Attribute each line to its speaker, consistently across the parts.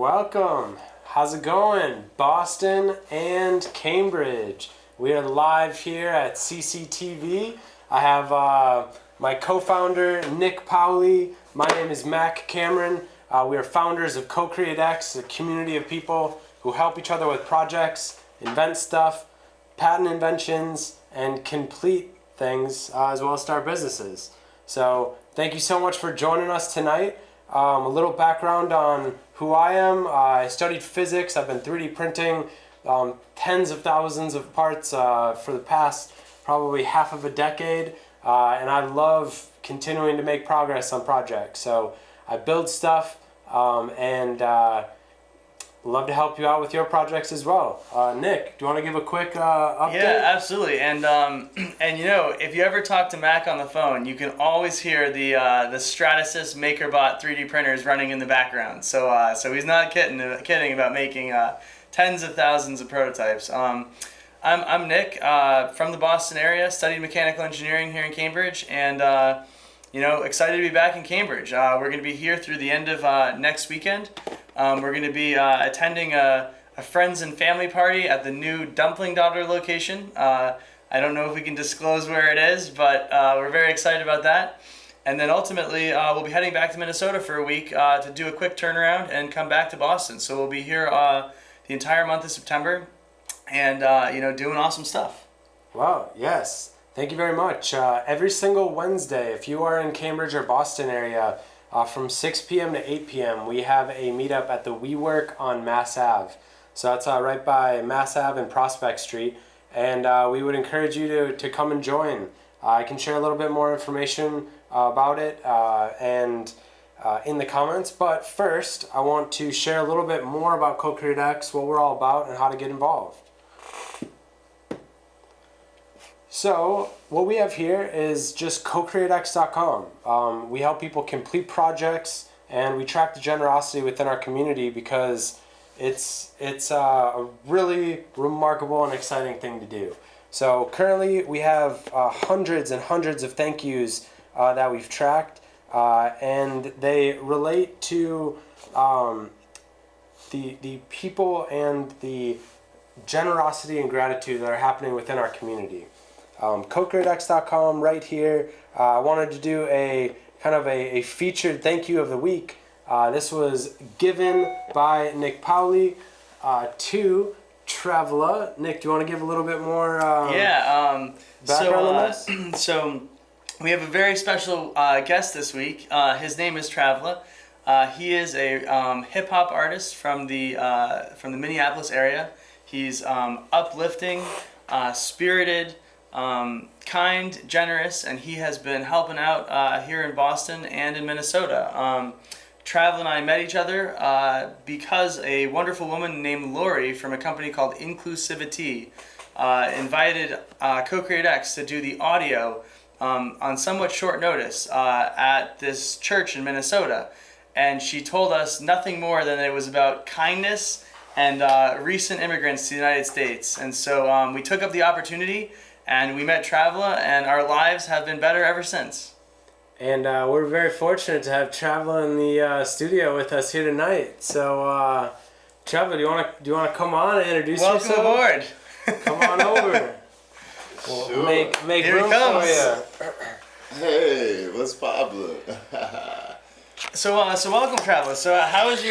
Speaker 1: welcome. How's it going? Boston and Cambridge. We are live here at CCTV. I have my co-founder, Nick Powley. My name is Mac Cameron. We are founders of CoCreateX, a community of people who help each other with projects, invent stuff, patent inventions, and complete things, as well as start businesses. So thank you so much for joining us tonight. A little background on who I am. I studied physics. I've been 3D printing tens of thousands of parts for the past probably half of a decade, and I love continuing to make progress on projects. So I build stuff and love to help you out with your projects as well. Nick, do you want to give a quick update?
Speaker 2: Yeah, absolutely. And you know, if you ever talk to Mac on the phone, you can always hear the Stratasys MakerBot 3D printers running in the background. So he's not kidding about making tens of thousands of prototypes. I'm Nick from the Boston area, studied mechanical engineering here in Cambridge, and you know, excited to be back in Cambridge. We're going to be here through the end of next weekend. We're going to be attending a friends and family party at the new Dumpling Daughter location. I don't know if we can disclose where it is, but we're very excited about that. And then ultimately, we'll be heading back to Minnesota for a week to do a quick turnaround and come back to Boston. So we'll be here the entire month of September and, you know, doing awesome stuff.
Speaker 1: Wow, yes. Thank you very much. Every single Wednesday, if you are in Cambridge or Boston area, from 6 p.m. to 8 p.m., we have a meetup at the WeWork on Mass Ave. So that's right by Mass Ave and Prospect Street. And we would encourage you to come and join. I can share a little bit more information about it and in the comments. But first, I want to share a little bit more about CoCreateX, what we're all about, and how to get involved. So what we have here is just CoCreateX.com. We help people complete projects, and we track the generosity within our community because it's a really remarkable and exciting thing to do. So currently we have hundreds and hundreds of thank yous that we've tracked, and they relate to the people and the generosity and gratitude that are happening within our community. CoCreateX.com right here. I wanted to do a kind of a featured thank you of the week. This was given by Nick Powley to Travla. Nick, do you want to give a little bit more background on this?
Speaker 2: So we have a very special guest this week. His name is Travla. He is a hip hop artist from the Minneapolis area. He's uplifting, spirited, kind, generous, and he has been helping out here in Boston and in Minnesota. Travla and I met each other because a wonderful woman named Lori from a company called Inclusivity invited CoCreateX to do the audio on somewhat short notice at this church in Minnesota. And she told us nothing more than it was about kindness and recent immigrants to the United States. And so we took up the opportunity, and we met Travla, and our lives have been better ever since.
Speaker 1: And we're very fortunate to have Travla in the studio with us here tonight. So, Travla, do you want to come on and introduce yourself?
Speaker 2: Welcome aboard.
Speaker 1: Come on over. We'll
Speaker 3: Sure.
Speaker 1: make
Speaker 2: Here
Speaker 1: room
Speaker 2: he comes.
Speaker 1: for you.
Speaker 3: Hey, what's Pablo?
Speaker 2: So welcome, Travla. So how has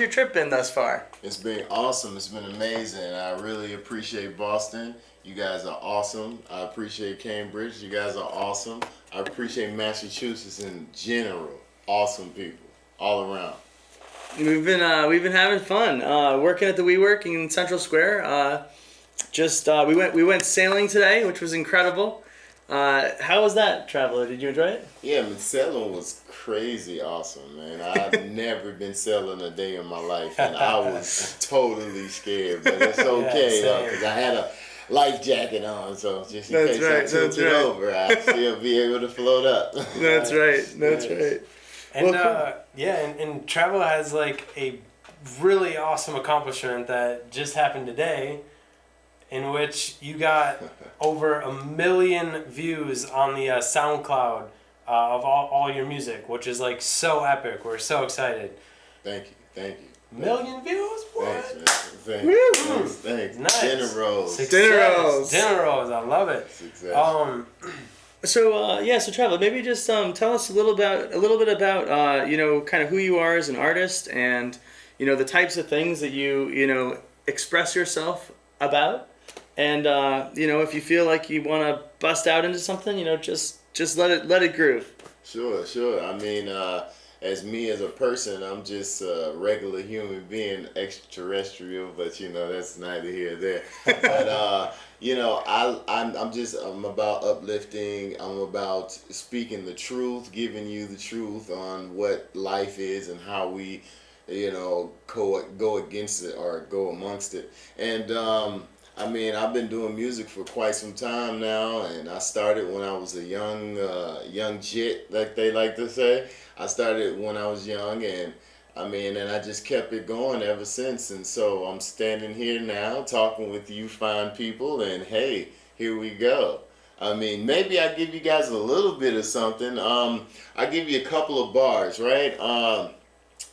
Speaker 2: your trip been thus far?
Speaker 3: It's been awesome. It's been amazing. I really appreciate Boston. You guys are awesome. I appreciate Cambridge. You guys are awesome. I appreciate Massachusetts in general. Awesome people all around.
Speaker 2: We've been having fun working at the WeWork in Central Square. We went sailing today, which was incredible. How was that, Travla? Did you enjoy it?
Speaker 3: Yeah, man, sailing was crazy awesome, man. I've never been sailing a day in my life, and I was totally scared, but it's okay because I had a life jacket on, so just in case I tilted over, I'd still be able to float up.
Speaker 2: That's right.
Speaker 1: And and Travla has like a really awesome accomplishment that just happened today, in which you got over 1 million views on the SoundCloud of all your music, which is like so epic. We're so excited.
Speaker 3: Thank you.
Speaker 1: Million views? What?
Speaker 3: Thanks.
Speaker 1: Nice.
Speaker 3: Dinner rolls.
Speaker 1: Success. Dinner rolls. I love it.
Speaker 3: Success.
Speaker 2: So Travla, maybe just tell us a little bit about kind of who you are as an artist, and the types of things that you express yourself about, and if you feel like you want to bust out into something, just let it groove.
Speaker 3: Sure. I mean, as me as a person, I'm just a regular human being, extraterrestrial, but that's neither here nor there. But I'm about uplifting. I'm about speaking the truth, giving you the truth on what life is and how we, go against it or go amongst it. And I've been doing music for quite some time now, and I started when I was a young jit, like they like to say. I started when I was young, and I just kept it going ever since. And so I'm standing here now talking with you fine people, and hey, here we go. Maybe I give you guys a little bit of something. I give you a couple of bars, right?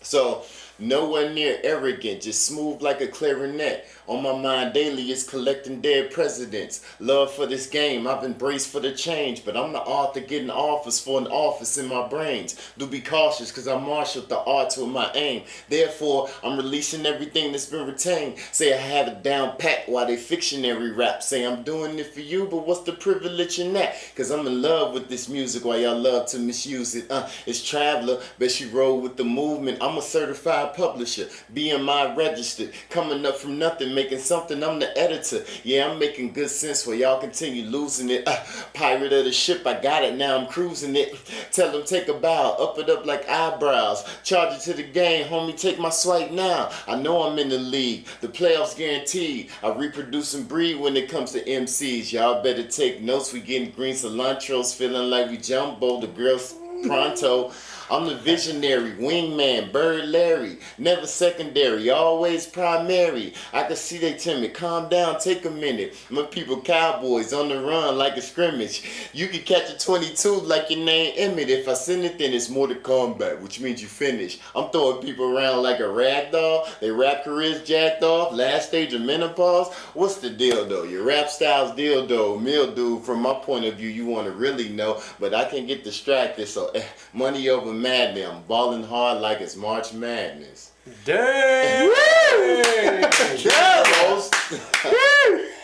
Speaker 3: So nowhere near arrogant, just smooth like a clarinet. On my mind daily is collecting dead presidents. Love for this game, I've embraced for the change, but I'm the author getting offers for an office in my brains. Do be cautious, cause I marshaled the art to my aim. Therefore, I'm releasing everything that's been retained. Say I have it down pat while they fictionary rap. Say I'm doing it for you, but what's the privilege in that? Cause I'm in love with this music while y'all love to misuse it. It's Travla, bet she roll with the movement. I'm a certified publisher, BMI registered, coming up from nothing, making something. I'm the editor. Yeah, I'm making good sense while y'all continue losing it. Pirate of the ship, I got it, now I'm cruising it. Tell them take a bow, up it up like eyebrows. Charge it to the game, homie, take my swipe now. I know I'm in the league, the playoffs guaranteed. I reproduce and breed when it comes to MCs. Y'all better take notes, we getting green cilantros, feeling like we Jumbo, the girls pronto. I'm the visionary, wingman, Bird Larry, never secondary, always primary. I can see they timid, calm down, take a minute. My people cowboys on the run like a scrimmage. You can catch a 22 like your name Emmett. If I send it, then it's more to combat, which means you finish. I'm throwing people around like a rag doll. They rap careers jacked off, last stage of menopause. What's the deal though? Your rap style's dildo, mildew. From my point of view, you want to really know, but I can get distracted, so money over madness. I'm balling hard like it's March Madness.
Speaker 1: Dang!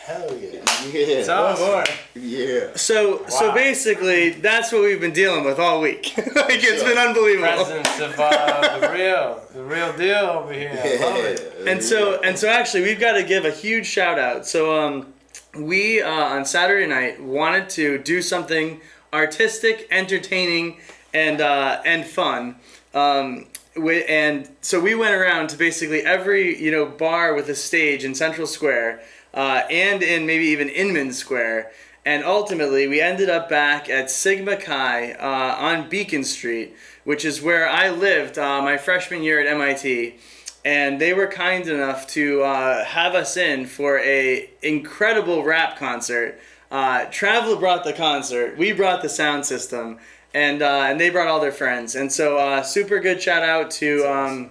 Speaker 1: Hell yeah.
Speaker 2: Tell more.
Speaker 3: Yeah.
Speaker 2: So basically, that's what we've been dealing with all week. It's been unbelievable.
Speaker 1: Presence of the real deal over here. I love it.
Speaker 2: And so actually, we've got to give a huge shout out. So we on Saturday night wanted to do something artistic, entertaining, and fun. And so we went around to basically every bar with a stage in Central Square, and in maybe even Inman Square, and ultimately we ended up back at Sigma Chi on Beacon Street, which is where I lived my freshman year at MIT, and they were kind enough to have us in for a incredible rap concert. Travla brought the concert, we brought the sound system, and they brought all their friends, and so super good shout out to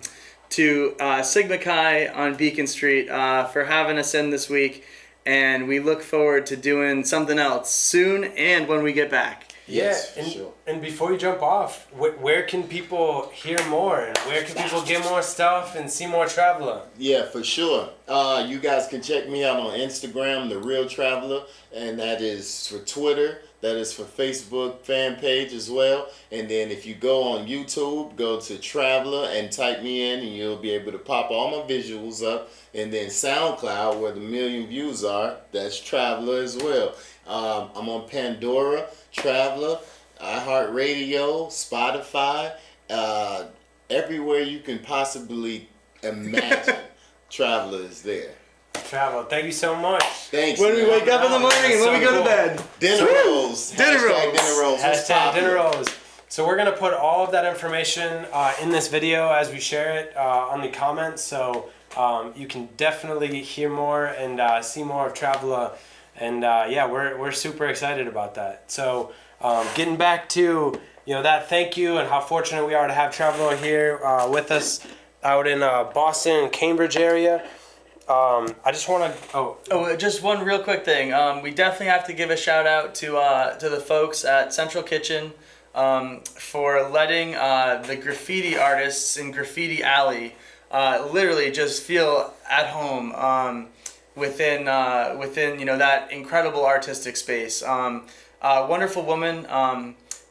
Speaker 2: Sigma Chi on Beacon Street for having us in this week, and we look forward to doing something else soon and when we get back.
Speaker 3: Yes,
Speaker 1: and,
Speaker 3: sure.
Speaker 1: And before you jump off, where can people hear more, and where can people get more stuff and see more Travla?
Speaker 3: Yeah, for sure. You guys can check me out on Instagram, The Real Travla, and that is for Twitter. That is for Facebook fan page as well. And then if you go on YouTube, go to Travla and type me in, and you'll be able to pop all my visuals up. And then SoundCloud, where the million views are, that's Travla as well. I'm on Pandora, Travla, iHeartRadio, Spotify, everywhere you can possibly imagine. Travla is there.
Speaker 1: Travla, thank you so much.
Speaker 3: Thanks.
Speaker 2: When we wake up in the morning and when we go to bed.
Speaker 3: Dinner rolls.
Speaker 2: Dinner rolls.
Speaker 3: Dinner rolls.
Speaker 1: Hashtag dinner rolls. So we're going to put all of that information in this video as we share it on the comments. So you can definitely hear more and see more of Travla. And yeah, we're super excited about that. So getting back to that thank you and how fortunate we are to have Travla here with us. out in Boston and Cambridge area. I just want to.
Speaker 2: Just one real quick thing. We definitely have to give a shout out to the folks at Central Kitchen for letting the graffiti artists in Graffiti Alley literally just feel at home within that incredible artistic space. A wonderful woman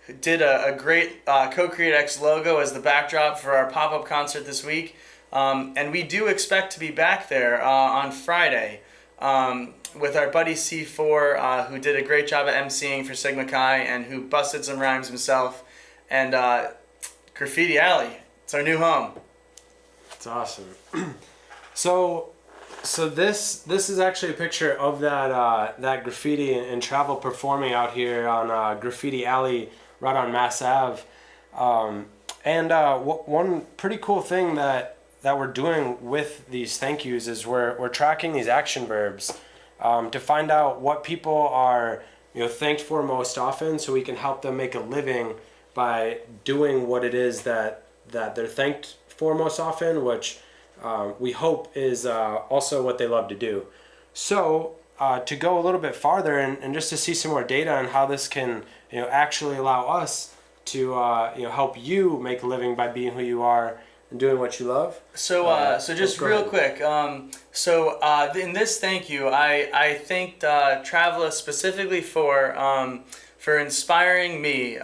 Speaker 2: who did a great CoCreateX logo as the backdrop for our pop-up concert this week. And we do expect to be back there on Friday with our buddy C4, who did a great job at emceeing for Sigma Chi and who busted some rhymes himself. And Graffiti Alley, it's our new home.
Speaker 1: It's awesome. So this is actually a picture of that graffiti and travel performing out here on Graffiti Alley right on Mass Ave. One pretty cool thing that we're doing with these thank yous is we're tracking these action verbs to find out what people are thanked for most often, so we can help them make a living by doing what it is that they're thanked for most often, which we hope is also what they love to do. So to go a little bit farther and just to see some more data on how this can actually allow us to help you make a living by being who you are and doing what you love.
Speaker 2: So just real quick. In this thank you, I thanked Travla specifically for inspiring me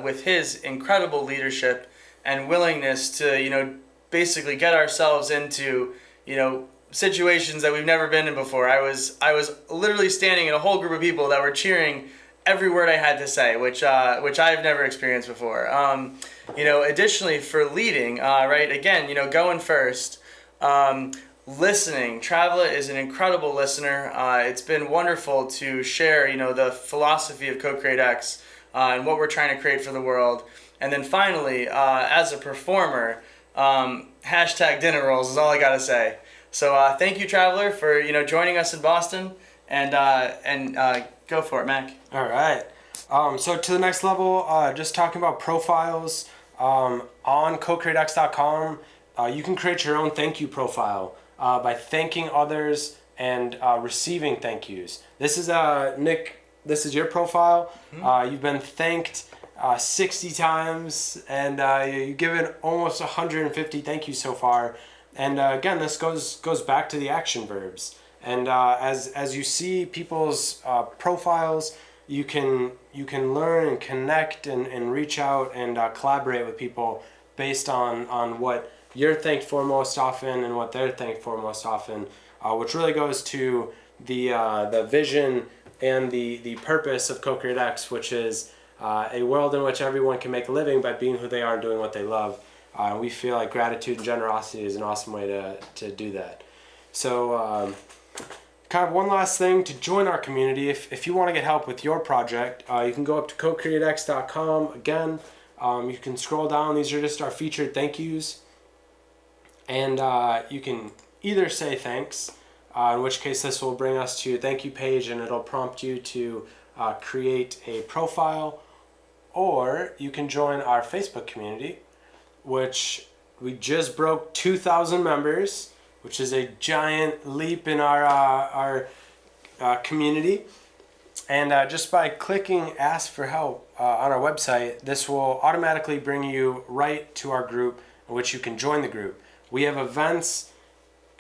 Speaker 2: with his incredible leadership and willingness to basically get ourselves into situations that we've never been in before. I was literally standing in a whole group of people that were cheering every word I had to say, which I've never experienced before. Additionally, for leading, right, again, going first, listening. Travla is an incredible listener. It's been wonderful to share, the philosophy of CoCreateX and what we're trying to create for the world. And then finally, as a performer, hashtag dinner rolls is all I gotta say. So thank you, Traveler, for joining us in Boston, and go for it, Mac.
Speaker 1: All right. So to the next level, just talking about profiles on CoCreateX.com, you can create your own thank you profile by thanking others and receiving thank yous. This is Nick. This is your profile. You've been thanked 60 times, and you've given almost 150 thank yous so far. And again, this goes back to the action verbs. And as you see people's profiles, you can learn and connect and reach out and collaborate with people based on what you're thanked for most often and what they're thanked for most often, which really goes to the vision and the purpose of CoCreateX, which is a world in which everyone can make a living by being who they are and doing what they love. We feel like gratitude and generosity is an awesome way to do that. So kind of one last thing to join our community. If you want to get help with your project, you can go up to CoCreateX.com. Again, you can scroll down. These are just our featured thank yous. And you can either say thanks, in which case this will bring us to a thank you page and it'll prompt you to create a profile, or you can join our Facebook community, which we just broke 2,000 members, which is a giant leap in our community. And just by clicking Ask for Help on our website, this will automatically bring you right to our group in which you can join the group. We have events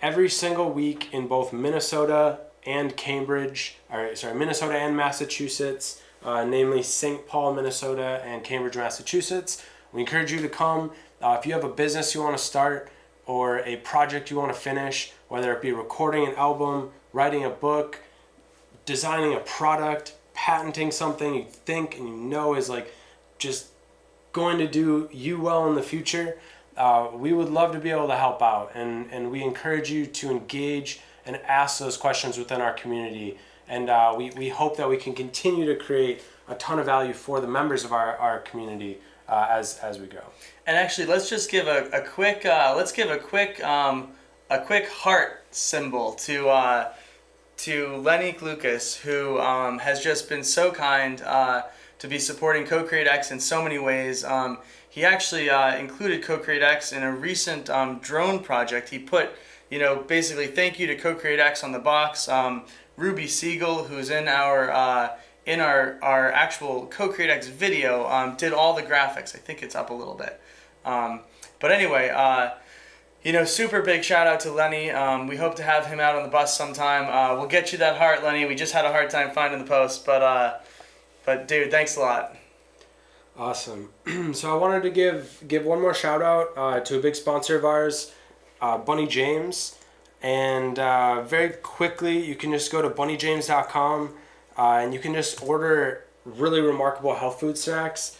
Speaker 1: every single week in both Minnesota and Minnesota and Massachusetts, namely St. Paul, Minnesota and Cambridge, Massachusetts. We encourage you to come. If you have a business you want to start or a project you want to finish, whether it be recording an album, writing a book, designing a product, patenting something you think and you know is like just going to do you well in the future, we would love to be able to help out, and we encourage you to engage and ask those questions within our community. And we hope that we can continue to create a ton of value for the members of our community as we go.
Speaker 2: And actually, let's just give a quick heart symbol to Lenny Klucas, who has just been so kind to be supporting CoCreateX in so many ways. he actually included CoCreateX in a recent drone project. He put, basically thank you to CoCreateX on the box. Ruby Siegel, who's in our actual CoCreateX video, did all the graphics. I think it's up a little bit. But anyway, super big shout out to Lenny. We hope to have him out on the bus sometime. We'll get you that heart, Lenny. We just had a hard time finding the post, but dude, thanks a lot.
Speaker 1: Awesome. So I wanted to give one more shout out to a big sponsor of ours, Bunny James. And very quickly, you can just go to bunnyjames.com and you can just order really remarkable health food snacks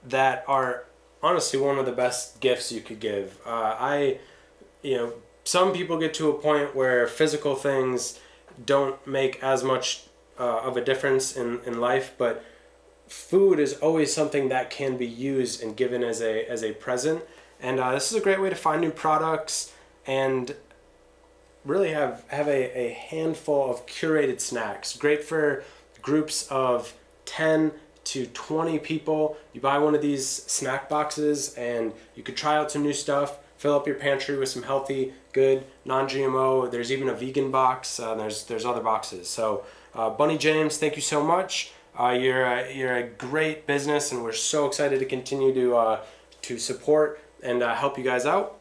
Speaker 1: that are honestly one of the best gifts you could give. Some people get to a point where physical things don't make as much of a difference in life, but food is always something that can be used and given as a present. And this is a great way to find new products and really have a handful of curated snacks. Great for groups of 10 to 20 people. You buy one of these snack boxes and you could try out some new stuff, fill up your pantry with some healthy, good, non-GMO. There's even a vegan box. There's other boxes. So Bunny James, thank you so much. You're a great business, and we're so excited to continue to support and help you guys out.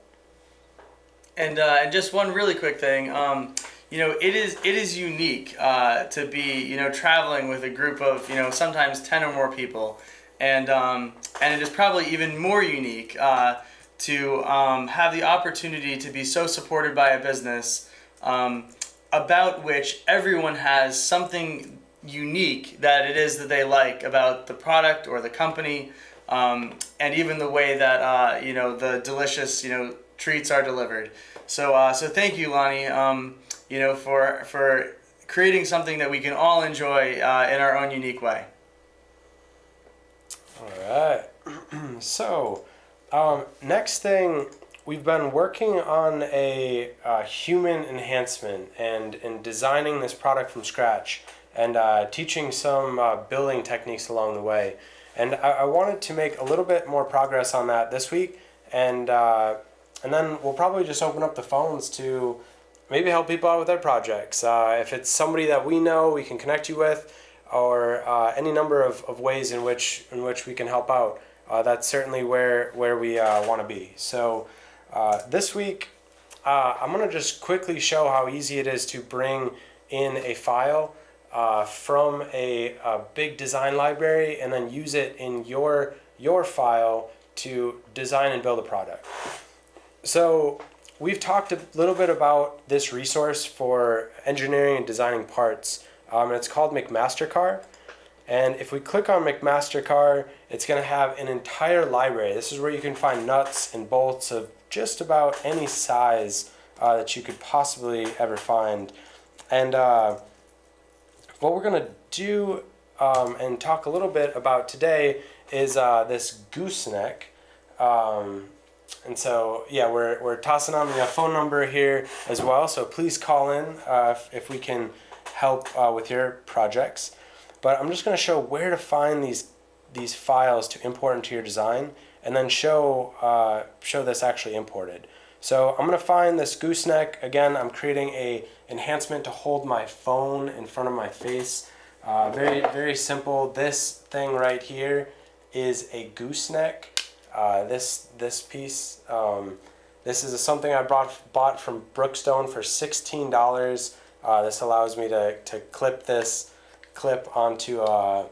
Speaker 2: And just one really quick thing, it is unique to be traveling with a group of sometimes 10 or more people, and it is probably even more unique to have the opportunity to be so supported by a business about which everyone has something unique that it is that they like about the product or the company, and even the way that the delicious treats are delivered. So thank you, Lonnie, for creating something that we can all enjoy in our own unique way.
Speaker 1: All right. So next thing, we've been working on a human enhancement and in designing this product from scratch and teaching some building techniques along the way. And I wanted to make a little bit more progress on that this week, and then we'll probably just open up the phones to maybe help people out with their projects. If it's somebody that we know, we can connect you with, or any number of ways in which we can help out. That's certainly where we want to be. So this week, I'm going to just quickly show how easy it is to bring in a file from a big design library and then use it in your file to design and build a product. So we've talked a little bit about this resource for engineering and designing parts, and it's called McMasterCarr. And if we click on McMasterCarr, it's going to have an entire library. This is where you can find nuts and bolts of just about any size that you could possibly ever find. And what we're going to do and talk a little bit about today is this gooseneck. And so, yeah, we're tossing on the phone number here as well. So please call in if we can help with your projects. But I'm just going to show where to find these files to import into your design, and then show this actually imported. So I'm going to find this gooseneck. Again, I'm creating a enhancement to hold my phone in front of my face. Very, very simple. This thing right here is a gooseneck. This piece, this is something I bought from Brookstone for $16. This allows me to clip onto a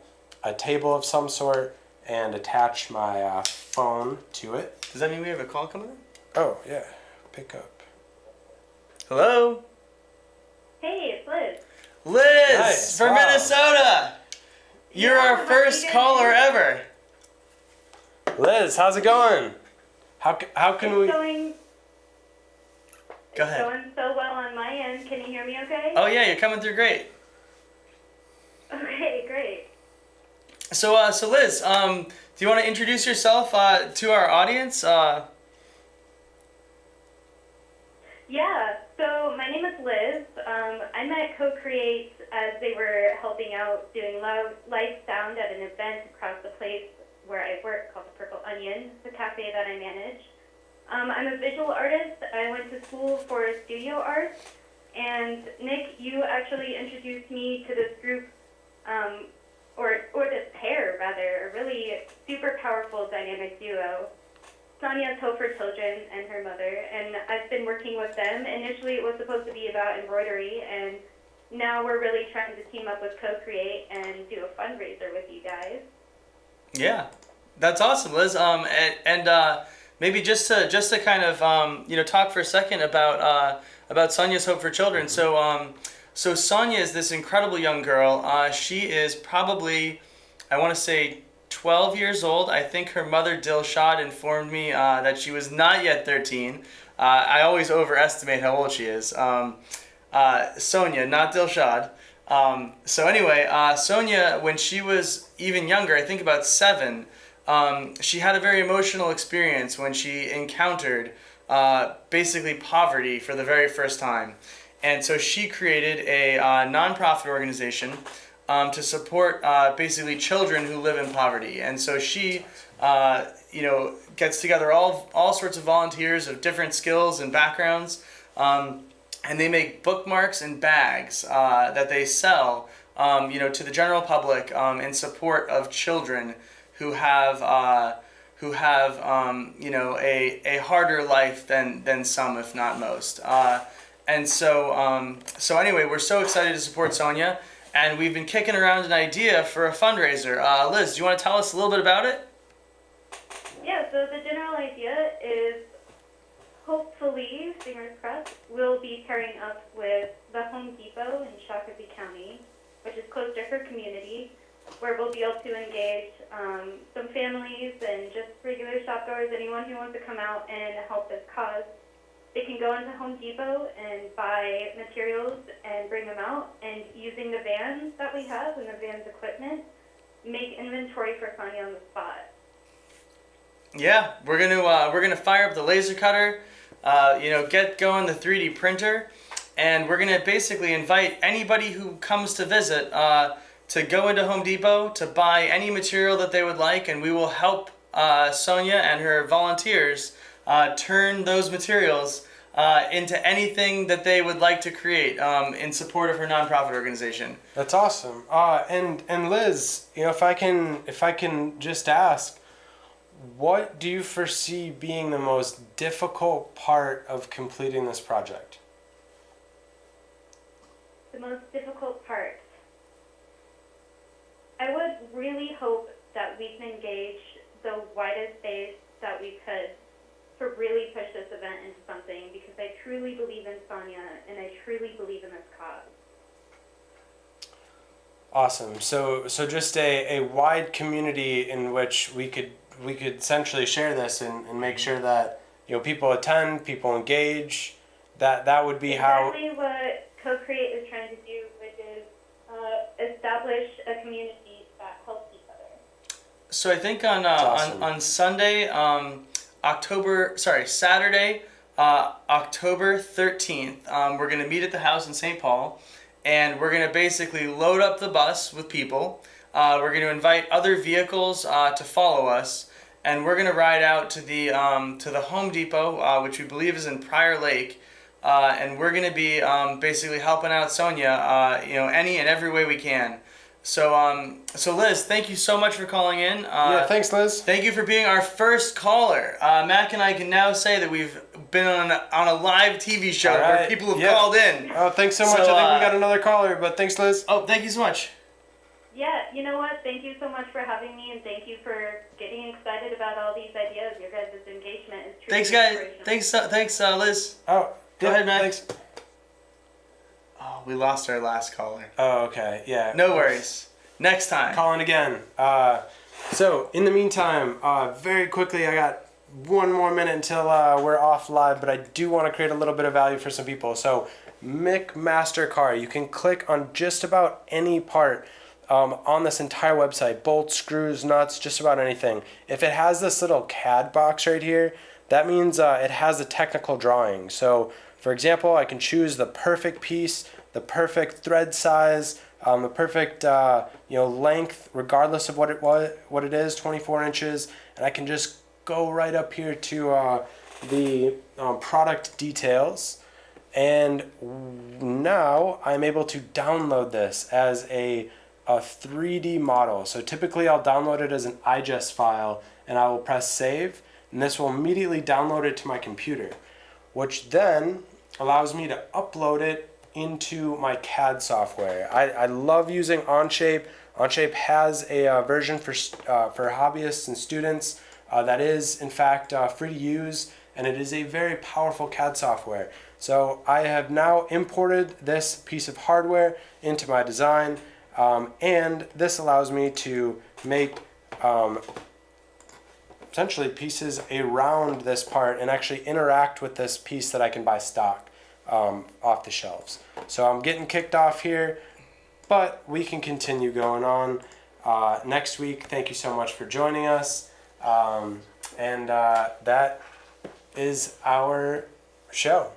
Speaker 1: table of some sort and attach my phone to it.
Speaker 2: Does that mean we have a call coming in?
Speaker 1: Oh, yeah. Pick up.
Speaker 2: Hello?
Speaker 4: Hey, it's Liz.
Speaker 2: Liz,
Speaker 1: Nice.
Speaker 2: from
Speaker 1: Wow.
Speaker 2: Minnesota. You're our first caller ever.
Speaker 1: Liz, how's it going? How can we?
Speaker 4: Going,
Speaker 2: Go ahead.
Speaker 4: Going so well on my end. Can you hear me okay?
Speaker 2: Oh yeah, you're coming through great.
Speaker 4: Okay, great.
Speaker 2: So Liz, do you want to introduce yourself to our audience?
Speaker 4: Yeah, so my name is Liz. I met CoCreate as they were helping out doing live sound at an event across the place where I work called the Purple Onion, the cafe that I manage. I'm a visual artist. I went to school for studio art, and Nick, you actually introduced me to this group, or this pair rather, a really super powerful dynamic duo. Sonia's Hope for Children and her mother, and I've been working with them. Initially, it was supposed to be about embroidery, and now we're really trying to team up with CoCreate and do a fundraiser with you guys.
Speaker 2: Yeah, that's awesome, Liz. Maybe just to kind of talk for a second about Sonia's Hope for Children. So Sonia is this incredible young girl. She is probably, I want to say, 12 years old. I think her mother Dilshad informed me that she was not yet 13. I always overestimate how old she is. Sonia, not Dilshad. So anyway, Sonia, when she was even younger, I think about 7, she had a very emotional experience when she encountered basically poverty for the very first time. And so she created a nonprofit organization to support basically children who live in poverty. And so she gets together all sorts of volunteers of different skills and backgrounds, and they make bookmarks and bags that they sell to the general public in support of children who have a harder life than some, if not most. So anyway, we're so excited to support Sonia, and we've been kicking around an idea for a fundraiser. Liz, do you want to tell us a little bit about it?
Speaker 4: Yeah, so the general idea is, hopefully, fingers crossed, we'll be pairing up with the Home Depot in Shakopee County, which is close to her community, where we'll be able to engage some families and just regular shop goers, anyone who wants to come out and help this cause. They can go into Home Depot and buy materials and bring them out, and using the vans that we have and the van's equipment, make inventory for Sonia on the spot.
Speaker 2: Yeah, we're gonna fire up the laser cutter, get going the 3D printer, and we're gonna basically invite anybody who comes to visit to go into Home Depot to buy any material that they would like, and we will help Sonia and her volunteers turn those materials into anything that they would like to create in support of her nonprofit organization.
Speaker 1: That's awesome. And Liz, if I can just ask, what do you foresee being the most difficult part of completing this project?
Speaker 4: The most difficult part. I would really hope that we can engage the widest base that we could to really push this event into something, because I truly believe in Sonia and I truly believe in this cause.
Speaker 1: Awesome. So just a wide community in which we could essentially share this and make sure that people attend, people engage. That would be
Speaker 4: exactly what CoCreate is trying to do, which is establish a community that helps each other.
Speaker 2: So I think
Speaker 1: awesome.
Speaker 2: on Sunday, Saturday, October 13th, we're going to meet at the house in St. Paul, and we're going to basically load up the bus with people. We're going to invite other vehicles to follow us, and we're going to ride out to the Home Depot, which we believe is in Prior Lake, and we're going to be basically helping out Sonia, any and every way we can. So Liz, thank you so much for calling in.
Speaker 1: Yeah, thanks, Liz.
Speaker 2: Thank you for being our first caller. Mac and I can now say that we've been on a live TV show where people have called in.
Speaker 1: Oh, thanks so much. I think we got another caller, but thanks, Liz.
Speaker 2: Oh, thank you so much.
Speaker 4: Yeah, you know what? Thank you so much for having me, and thank you for getting excited about all these ideas. Your guys' engagement is truly
Speaker 2: Thanks, guys.
Speaker 4: inspirational.
Speaker 2: Thanks, Liz.
Speaker 1: Oh,
Speaker 2: Go ahead, Mac.
Speaker 1: Thanks.
Speaker 2: Oh, we lost our last caller.
Speaker 1: Oh, okay. Yeah.
Speaker 2: No worries. Next time.
Speaker 1: Calling again. So, in the meantime, very quickly, I got one more minute until we're off live, but I do want to create a little bit of value for some people. So, McMasterCarr, you can click on just about any part on this entire website. Bolts, screws, nuts, just about anything. If it has this little CAD box right here, that means it has a technical drawing. So, for example, I can choose the perfect piece, the perfect thread size, the perfect length, regardless of what it is, 24 inches, and I can just go right up here to the product details, and now I'm able to download this as a 3D model. So typically I'll download it as an IGES file, and I will press save, and this will immediately download it to my computer, which then allows me to upload it into my CAD software. I love using Onshape. Onshape has a version for hobbyists and students that is in fact free to use, and it is a very powerful CAD software. So I have now imported this piece of hardware into my design, and this allows me to make essentially pieces around this part and actually interact with this piece that I can buy stock off the shelves. So I'm getting kicked off here, but we can continue going on next week. Thank you so much for joining us, and that is our show.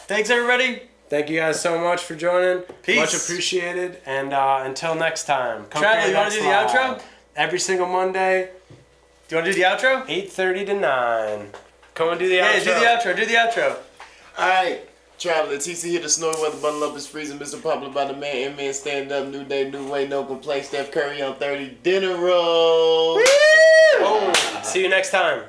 Speaker 2: Thanks, everybody.
Speaker 1: Thank you guys so much for joining.
Speaker 2: Peace.
Speaker 1: Much appreciated, and until next time.
Speaker 2: Travla, you want to do the outro?
Speaker 1: Every single Monday.
Speaker 2: Do you want to do the outro?
Speaker 1: 8:30 to 9. Come and do the outro.
Speaker 2: Yeah, do the outro. Do the outro.
Speaker 3: Alright, Travla, TC here, the snowy weather, bundle up is freezing, Mr. Popular by the man, man, stand up, new day, new way, no complaints, Steph Curry on 30, dinner roll.
Speaker 1: Oh, see you next time.